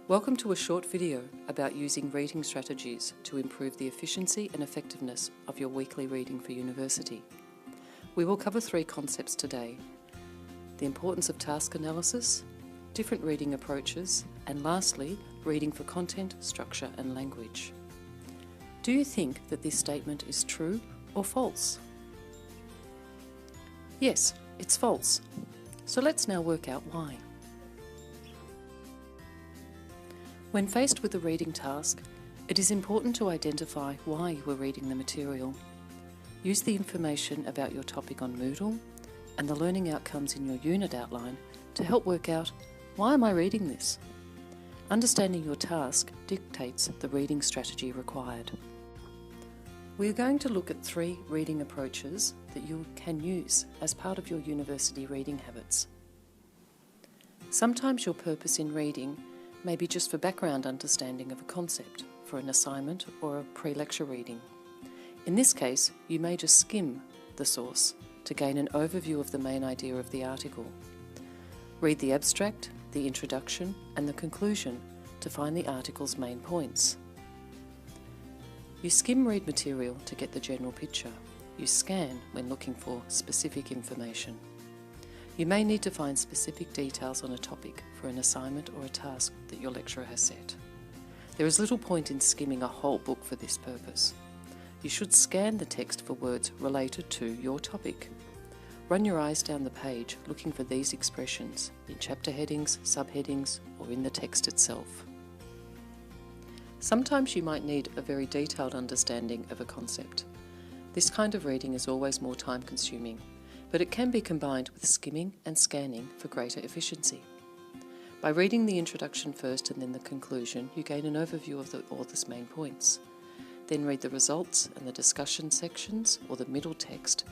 Welcome to a short video about using reading strategies to improve the efficiency and effectiveness of your weekly reading for university. We will cover 3 concepts today: the importance of task analysis, different reading approaches, and lastly, reading for content, structure and language. Do you think that this statement is true or false? Yes, it's false. So let's now work out why. When faced with a reading task, it is important to identify why you are reading the material. Use the information about your topic on Moodle and the learning outcomes in your unit outline to help work out, why am I reading this? Understanding your task dictates the reading strategy required. We are going to look at 3 reading approaches that you can use as part of your university reading habits. Sometimes your purpose in reading may be just for background understanding of a concept, for an assignment or a pre-lecture reading. In this case, you may just skim the source to gain an overview of the main idea of the article. Read the abstract, the introduction, and the conclusion to find the article's main points. You skim read material to get the general picture. You scan when looking for specific information. You may need to find specific details on a topic for an assignment or a task that your lecturer has set. There is little point in skimming a whole book for this purpose. You should scan the text for words related to your topic. Run your eyes down the page looking for these expressions in chapter headings, subheadings, or in the text itself. Sometimes you might need a very detailed understanding of a concept. This kind of reading is always more time-consuming, but it can be combined with skimming and scanning for greater efficiency. By reading the introduction first and then the conclusion, you gain an overview of the author's main points. Then read the results and the discussion sections or the middle text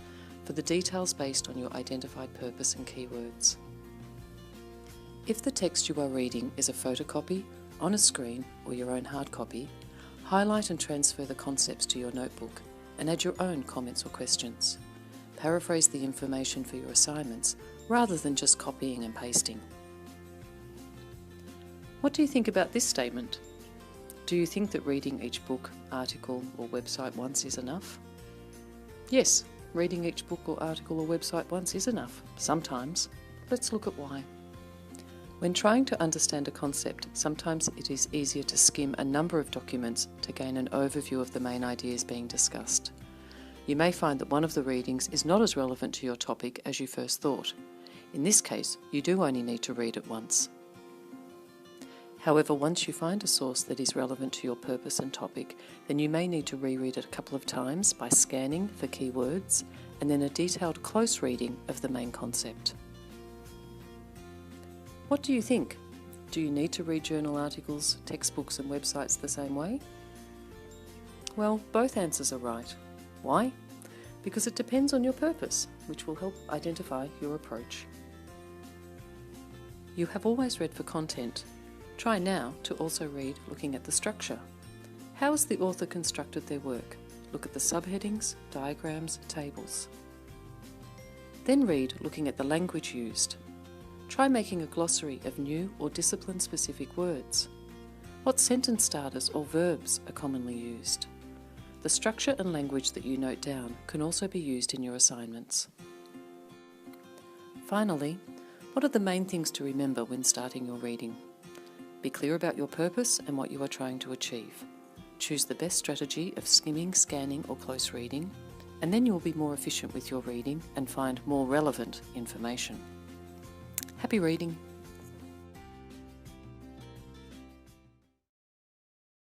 for the details based on your identified purpose and keywords. If the text you are reading is a photocopy, on a screen or your own hard copy, highlight and transfer the concepts to your notebook and add your own comments or questions. Paraphrase the information for your assignments rather than just copying and pasting. What do you think about this statement? Do you think that reading each book, article or website once is enough? Yes, reading each book or article or website once is enough, sometimes. Let's look at why. When trying to understand a concept, sometimes it is easier to skim a number of documents to gain an overview of the main ideas being discussed. You may find that one of the readings is not as relevant to your topic as you first thought. In this case, you do only need to read it once. However, once you find a source that is relevant to your purpose and topic, then you may need to reread it a couple of times by scanning for keywords and then a detailed close reading of the main concept. What do you think? Do you need to read journal articles, textbooks and websites the same way? Well, both answers are right. Why? Because it depends on your purpose, which will help identify your approach. You have always read for content. Try now to also read looking at the structure. How has the author constructed their work? Look at the subheadings, diagrams, tables. Then read looking at the language used. Try making a glossary of new or discipline-specific words. What sentence starters or verbs are commonly used? The structure and language that you note down can also be used in your assignments. Finally, what are the main things to remember when starting your reading? Be clear about your purpose and what you are trying to achieve. Choose the best strategy of skimming, scanning or close reading, and then you will be more efficient with your reading and find more relevant information. Happy reading!